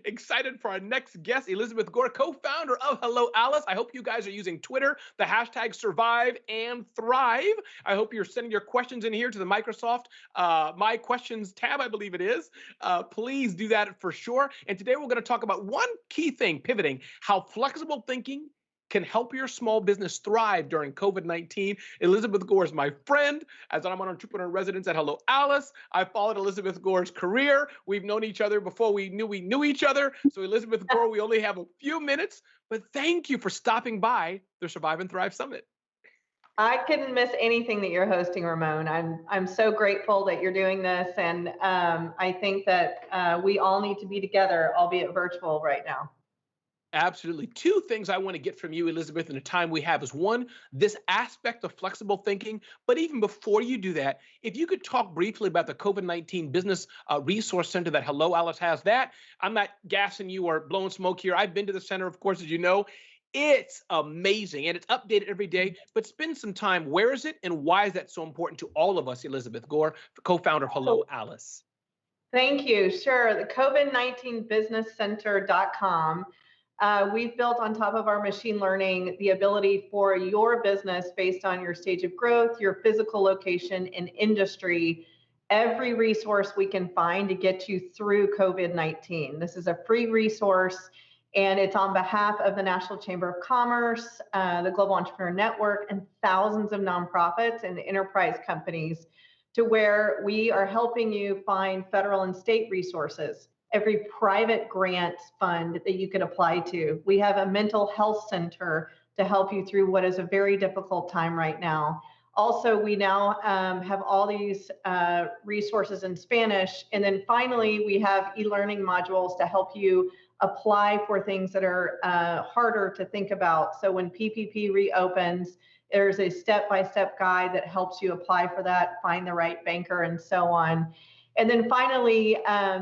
Excited for our next guest, Elizabeth Gore, co-founder of Hello Alice. I hope you guys are using Twitter, the hashtag Survive and Thrive. I hope you're sending your questions in here to the Microsoft My Questions tab, I believe it is. Please do that for sure. And today we're going to talk about one key thing, pivoting, how flexible thinking can help your small business thrive during COVID-19. Elizabeth Gore is my friend, as I'm an entrepreneur in residence at Hello Alice. I followed Elizabeth Gore's career. We've known each other before we knew each other. So Elizabeth Gore, we only have a few minutes, but thank you for stopping by the Survive and Thrive Summit. I couldn't miss anything that you're hosting, Ramon. I'm so grateful that you're doing this, and I think that we all need to be together, albeit virtual, right now. Absolutely. Two things I want to get from you, Elizabeth, in the time we have is one, this aspect of flexible thinking. But even before you do that, if you could talk briefly about the COVID-19 Business Resource Center that Hello Alice has. That I'm not gassing you or blowing smoke here. I've been to the center, of course, as you know. It's amazing and it's updated every day. But spend some time. Where is it and why is that so important to all of us, Elizabeth Gore, co-founder of Hello Alice? Thank you. Sure. The COVID-19businesscenter.com. We've built on top of our machine learning the ability for your business based on your stage of growth, your physical location, and industry, every resource we can find to get you through COVID-19. This is a free resource, and it's on behalf of the National Chamber of Commerce, the Global Entrepreneur Network, and thousands of nonprofits and enterprise companies, to where we are helping you find federal and state resources, every private grant fund that you could apply to. We have a mental health center to help you through what is a very difficult time right now. Also, we now have all these resources in Spanish. And then finally, we have e-learning modules to help you apply for things that are harder to think about. So when PPP reopens, there's a step-by-step guide that helps you apply for that, find the right banker, and so on. And then finally,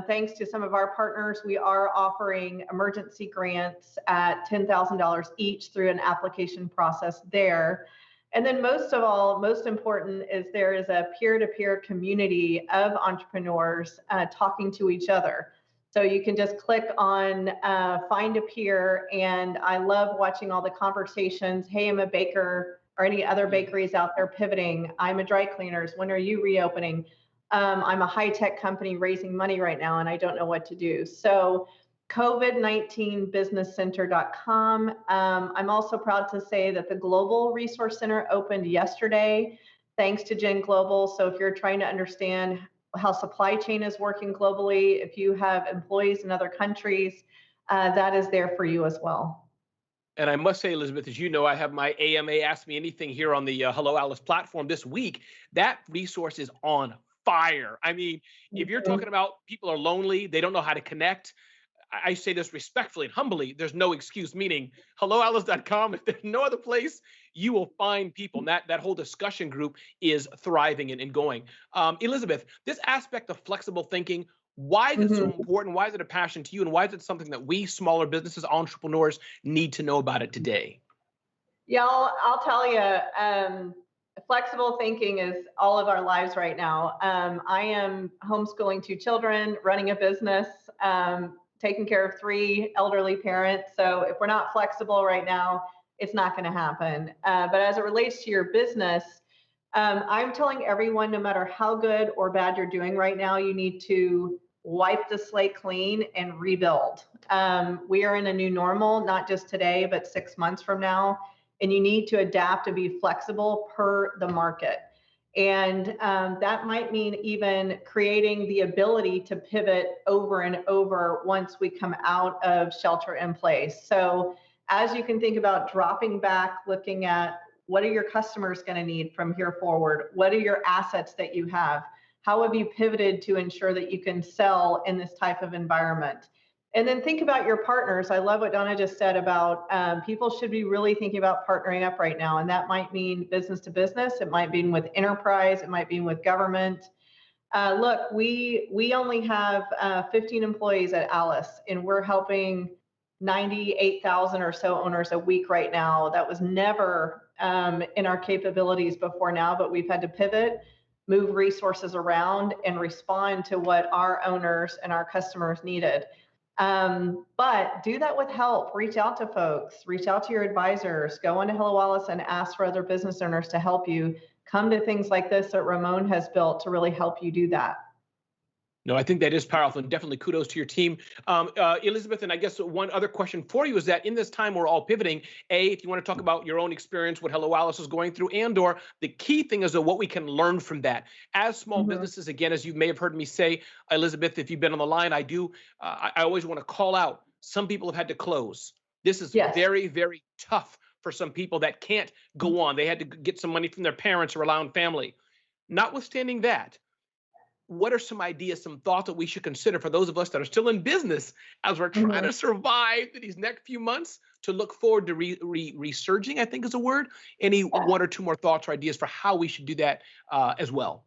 thanks to some of our partners, we are offering emergency grants at $10,000 each through an application process there. And then most of all, most important is there is a peer-to-peer community of entrepreneurs talking to each other. So you can just click on find a peer, and I love watching all the conversations. Hey, I'm a baker, or any other bakeries out there pivoting. I'm a dry cleaners. When are you reopening? I'm a high-tech company raising money right now, and I don't know what to do. So COVID-19businesscenter.com. I'm also proud to say that the Global Resource Center opened yesterday, thanks to Gen Global. So if you're trying to understand how supply chain is working globally, if you have employees in other countries, that is there for you as well. And I must say, Elizabeth, as you know, I have my AMA Ask Me Anything here on the Hello Alice platform this week. That resource is on fire. I mean, if you're talking about people are lonely, they don't know how to connect, I say this respectfully and humbly, there's no excuse, meaning helloalice.com. If there's no other place, you will find people. And that whole discussion group is thriving and going. Elizabeth, this aspect of flexible thinking, why is it so important? Why is it a passion to you? And why is it something that we smaller businesses, entrepreneurs need to know about it today? Yeah, I'll tell you, flexible thinking is all of our lives right now. I am homeschooling 2 children, running a business, taking care of 3 elderly parents. So if we're not flexible right now, it's not going to happen. But as it relates to your business, I'm telling everyone, no matter how good or bad you're doing right now, you need to wipe the slate clean and rebuild. We are in a new normal, not just today, but 6 months from now. And you need to adapt and be flexible per the market. And that might mean even creating the ability to pivot over and over once we come out of shelter in place. So as you can think about dropping back, looking at what are your customers going to need from here forward? What are your assets that you have? How have you pivoted to ensure that you can sell in this type of environment? And then think about your partners. I love what Donna just said about people should be really thinking about partnering up right now. And that might mean business to business. It might mean with enterprise. It might mean with government. Look, we only have 15 employees at Alice, and we're helping 98,000 or so owners a week right now. That was never in our capabilities before now, but we've had to pivot, move resources around, and respond to what our owners and our customers needed. But do that with help. Reach out to folks, reach out to your advisors, go onto Hello Alice and ask for other business owners to help you. Come to things like this that Ramon has built to really help you do that. No, I think that is powerful, and definitely kudos to your team. Elizabeth, and I guess one other question for you is that in this time we're all pivoting, if you want to talk about your own experience, what Hello Alice is going through, and or the key thing is what we can learn from that. As small businesses, again, as you may have heard me say, Elizabeth, if you've been on the line, I always want to call out, some people have had to close. This is very, very tough for some people that can't go on. They had to get some money from their parents or rely on family. Notwithstanding that, what are some ideas, some thoughts that we should consider for those of us that are still in business as we're trying to survive these next few months to look forward to resurging, I think is a word? Any one or two more thoughts or ideas for how we should do that as well?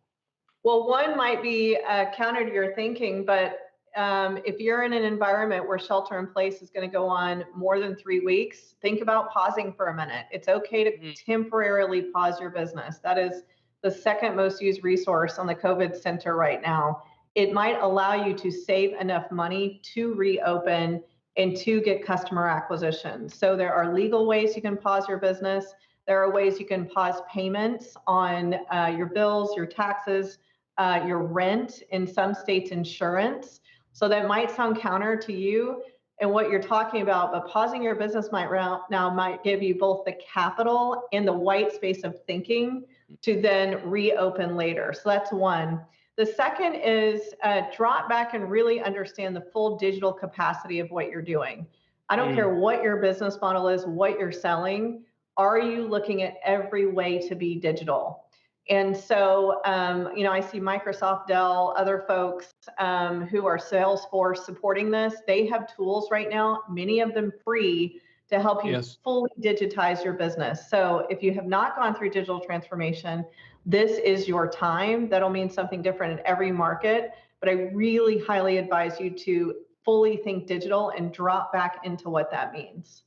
Well, one might be counter to your thinking, but if you're in an environment where shelter in place is going to go on more than 3 weeks, think about pausing for a minute. It's okay to temporarily pause your business. That is the second most used resource on the COVID center right now. It might allow you to save enough money to reopen and to get customer acquisition. So there are legal ways you can pause your business. There are ways you can pause payments on your bills, your taxes, your rent, in some states, insurance. So that might sound counter to you and what you're talking about, but pausing your business might give you both the capital and the white space of thinking to then reopen later. So that's one. The second is drop back and really understand the full digital capacity of what you're doing. I don't care what your business model is, what you're selling. Are you looking at every way to be digital? And so, I see Microsoft, Dell, other folks who are Salesforce supporting this. They have tools right now, many of them free, to help you fully digitize your business. So if you have not gone through digital transformation, this is your time. That'll mean something different in every market, but I really highly advise you to fully think digital and drop back into what that means.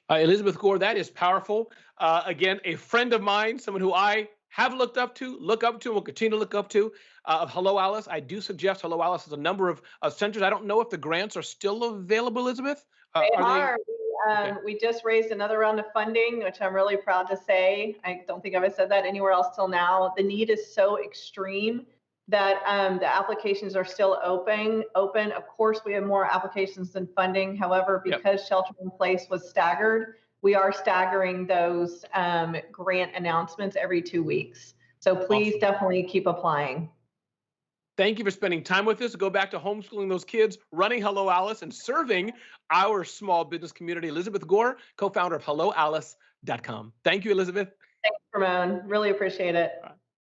Elizabeth Gore, that is powerful. Again, a friend of mine, someone who I have look up to, and will continue to look up to, of Hello Alice. I do suggest Hello Alice has a number of centers. I don't know if the grants are still available, Elizabeth. They are. We just raised another round of funding, which I'm really proud to say. I don't think I've said that anywhere else till now. The need is so extreme that the applications are still open. Of course, we have more applications than funding. However, because shelter in place was staggered, we are staggering those grant announcements every 2 weeks. So please definitely keep applying. Thank you for spending time with us. Go back to homeschooling those kids, running Hello Alice, and serving our small business community. Elizabeth Gore, co-founder of HelloAlice.com. Thank you, Elizabeth. Thanks, Ramon. Really appreciate it.